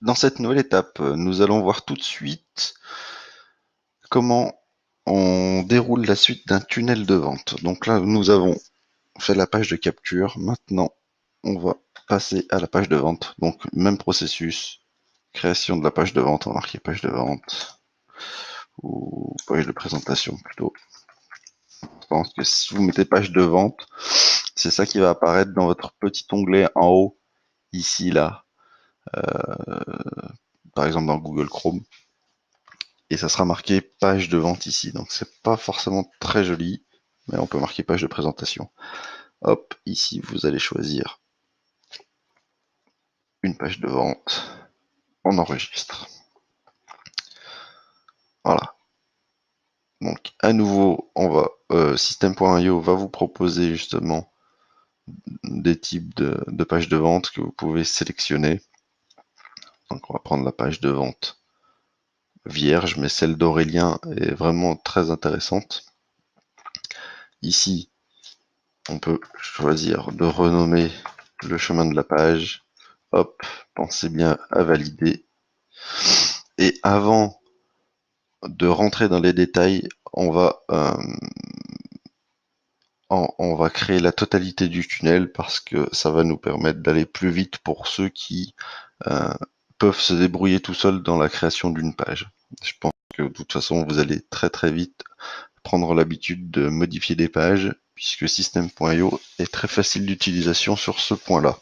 Dans cette nouvelle étape, nous allons voir tout de suite comment on déroule la suite d'un tunnel de vente. Donc là, nous avons fait la page de capture. Maintenant, on va passer à la page de vente. Donc, même processus, création de la page de vente. On va marquer page de vente ou page de présentation plutôt. Je pense que si vous mettez page de vente, c'est ça qui va apparaître dans votre petit onglet en haut, ici, là, par exemple dans Google Chrome. Et ça sera marqué page de vente ici. Donc c'est pas forcément très joli, mais on peut marquer page de présentation. Hop, ici vous allez choisir une page de vente. On enregistre. Voilà. Donc à nouveau, on va system.io va vous proposer justement des types de pages de vente que vous pouvez sélectionner. Donc on va prendre la page de vente vierge, mais celle d'Aurélien est vraiment très intéressante. Ici, on peut choisir de renommer le chemin de la page. Hop, pensez bien à valider. Et avant de rentrer dans les détails, on va créer la totalité du tunnel parce que ça va nous permettre d'aller plus vite pour ceux qui euh, peuvent se débrouiller tout seuls dans la création d'une page. Je pense que de toute façon, vous allez très très vite prendre l'habitude de modifier des pages puisque system.io est très facile d'utilisation sur ce point-là.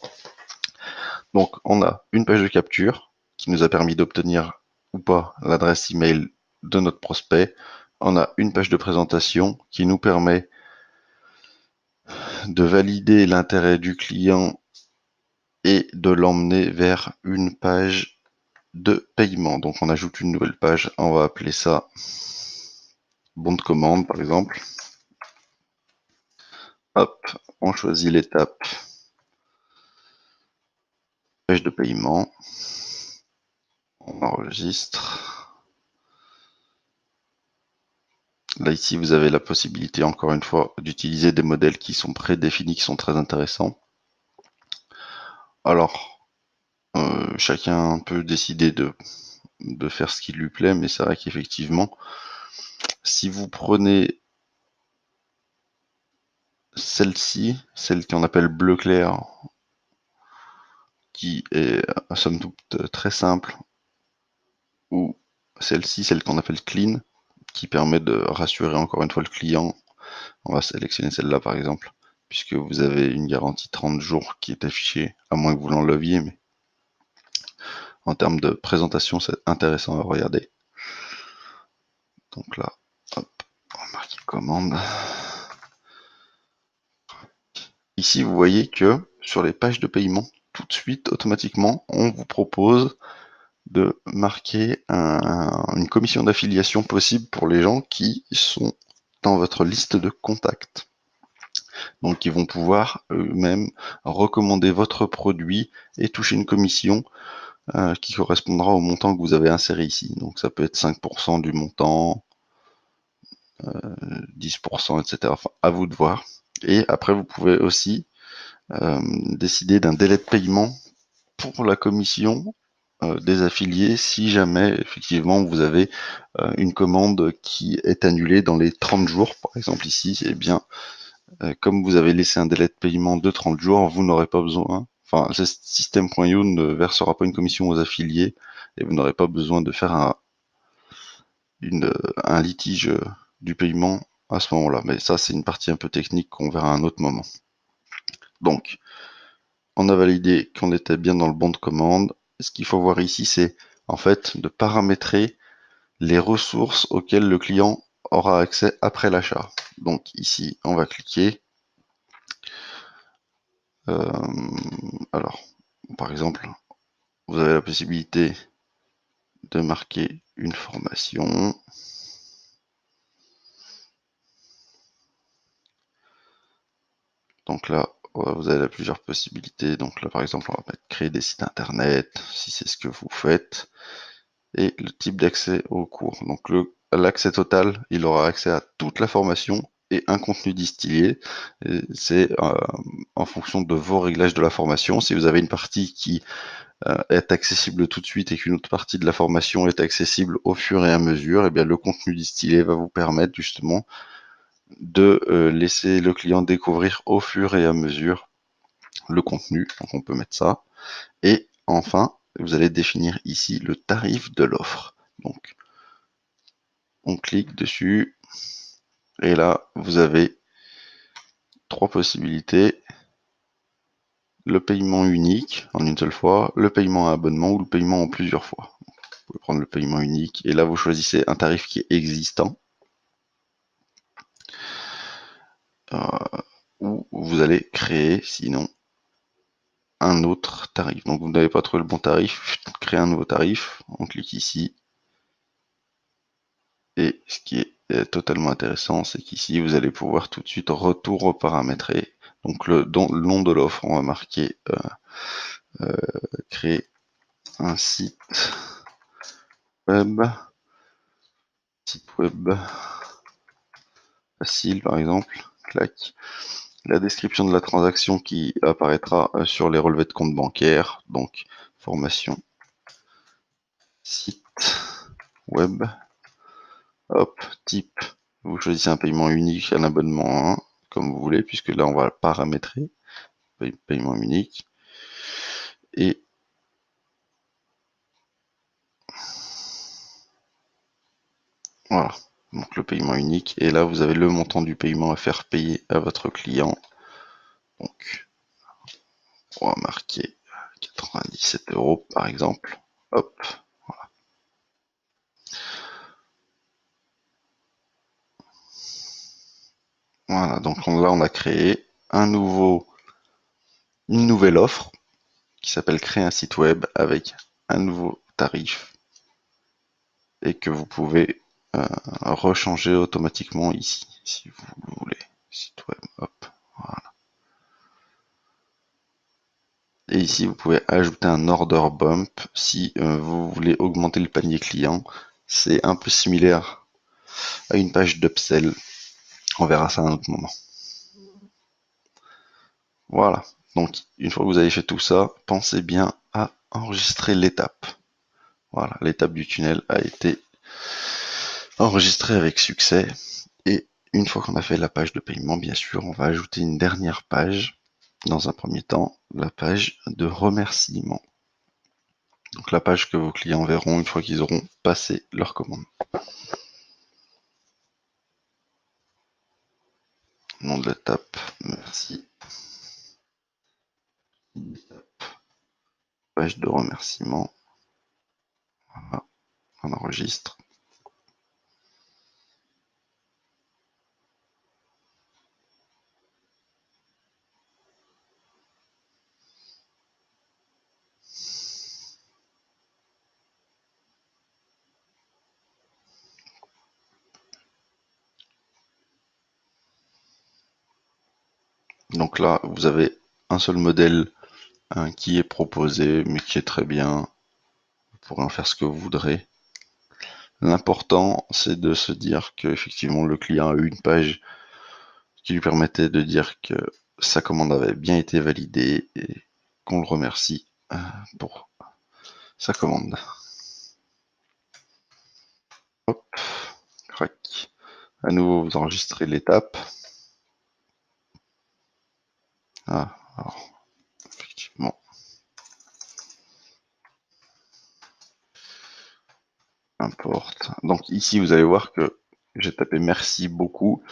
Donc, on a une page de capture qui nous a permis d'obtenir ou pas l'adresse email de notre prospect. On a une page de présentation qui nous permet de valider l'intérêt du client et de l'emmener vers une page de paiement. Donc, on ajoute une nouvelle page. On va appeler ça bon de commande, par exemple. Hop, on choisit l'étape page de paiement. On enregistre. Là, ici, vous avez la possibilité, encore une fois, d'utiliser des modèles qui sont prédéfinis, qui sont très intéressants. Alors, chacun peut décider de faire ce qui lui plaît, mais c'est vrai qu'effectivement, si vous prenez celle-ci, celle qu'on appelle bleu clair, qui est, somme toute, très simple, ou celle-ci, celle qu'on appelle clean, qui permet de rassurer encore une fois le client. On va sélectionner celle-là, par exemple, puisque vous avez une garantie 30 jours qui est affichée, à moins que vous l'enleviez, mais en termes de présentation, c'est intéressant à regarder. Donc là, hop, on va marquer commande. Ici, vous voyez que sur les pages de paiement, tout de suite, automatiquement, on vous propose de marquer une commission d'affiliation possible pour les gens qui sont dans votre liste de contacts. Donc, ils vont pouvoir eux-mêmes recommander votre produit et toucher une commission qui correspondra au montant que vous avez inséré ici. Donc, ça peut être 5% du montant, 10%, etc. Enfin, à vous de voir. Et après, vous pouvez aussi décider d'un délai de paiement pour la commission des affiliés si jamais effectivement vous avez une commande qui est annulée dans les 30 jours. Par exemple ici, eh bien, comme vous avez laissé un délai de paiement de 30 jours, vous n'aurez pas besoin, enfin, system.io ne versera pas une commission aux affiliés et vous n'aurez pas besoin de faire un litige du paiement à ce moment-là. Mais ça, c'est une partie un peu technique qu'on verra à un autre moment. Donc, on a validé qu'on était bien dans le bon de commande. Ce qu'il faut voir ici, c'est en fait de paramétrer les ressources auxquelles le client aura accès après l'achat. Donc ici, on va cliquer. Alors, par exemple, vous avez la possibilité de marquer une formation. Donc là, vous avez plusieurs possibilités. Donc là, par exemple, on va mettre créer des sites internet, si c'est ce que vous faites, et le type d'accès au cours. Donc l'accès total, il aura accès à toute la formation, et un contenu distillé. C'est en fonction de vos réglages de la formation. Si vous avez une partie qui est accessible tout de suite et qu'une autre partie de la formation est accessible au fur et à mesure, et bien le contenu distillé va vous permettre justement de laisser le client découvrir au fur et à mesure le contenu. Donc on peut mettre ça. Et enfin, vous allez définir ici le tarif de l'offre. Donc on clique dessus et là vous avez trois possibilités: le paiement unique en une seule fois, le paiement à abonnement ou le paiement en plusieurs fois. Vous pouvez prendre le paiement unique et là vous choisissez un tarif qui est existant, ou vous allez créer sinon un autre tarif. Donc vous n'avez pas trouvé le bon tarif, créez un nouveau tarif, on clique ici. Et ce qui est totalement intéressant, c'est qu'ici vous allez pouvoir tout de suite retour reparamétrer. Donc le nom de l'offre, on va marquer créer un web, site web facile par exemple, clac. La description de la transaction qui apparaîtra sur les relevés de compte bancaire, donc formation, site web, hop, type, vous choisissez un paiement unique, un abonnement 1, comme vous voulez, puisque là on va paramétrer, paiement unique, et voilà, donc le paiement unique, et là vous avez le montant du paiement à faire payer à votre client, donc on va marquer 97 € par exemple, hop, voilà, donc là on a créé une nouvelle offre qui s'appelle créer un site web avec un nouveau tarif et que vous pouvez rechanger automatiquement ici si vous voulez. Site web, hop, voilà. Et ici vous pouvez ajouter un order bump si vous voulez augmenter le panier client. C'est un peu similaire à une page d'upsell. On verra ça à un autre moment. Voilà. Donc, une fois que vous avez fait tout ça, pensez bien à enregistrer l'étape. Voilà, l'étape du tunnel a été enregistrée avec succès. Et une fois qu'on a fait la page de paiement, bien sûr, on va ajouter une dernière page. Dans un premier temps, la page de remerciement. Donc la page que vos clients verront une fois qu'ils auront passé leur commande. Nom de l'étape, merci. Page de remerciement. Voilà, on enregistre. Donc là, vous avez un seul modèle qui est proposé, mais qui est très bien. Vous pourrez en faire ce que vous voudrez. L'important, c'est de se dire que effectivement le client a eu une page qui lui permettait de dire que sa commande avait bien été validée et qu'on le remercie pour sa commande. Hop, crac. À nouveau, vous enregistrez l'étape. Ah, alors, effectivement, importe. Donc ici, vous allez voir que j'ai tapé merci beaucoup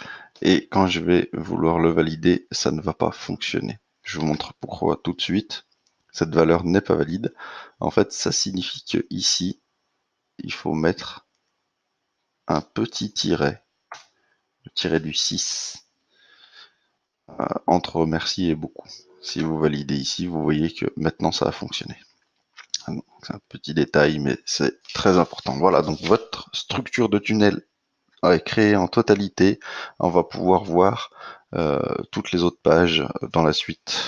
et quand je vais vouloir le valider, ça ne va pas fonctionner. Je vous montre pourquoi tout de suite. Cette valeur n'est pas valide. En fait, ça signifie que ici, il faut mettre un petit tiret, le tiret du 6, entre merci et beaucoup. Si vous validez ici, vous voyez que maintenant ça a fonctionné. C'est un petit détail, mais c'est très important. Voilà, donc votre structure de tunnel est créée en totalité. On va pouvoir voir toutes les autres pages dans la suite.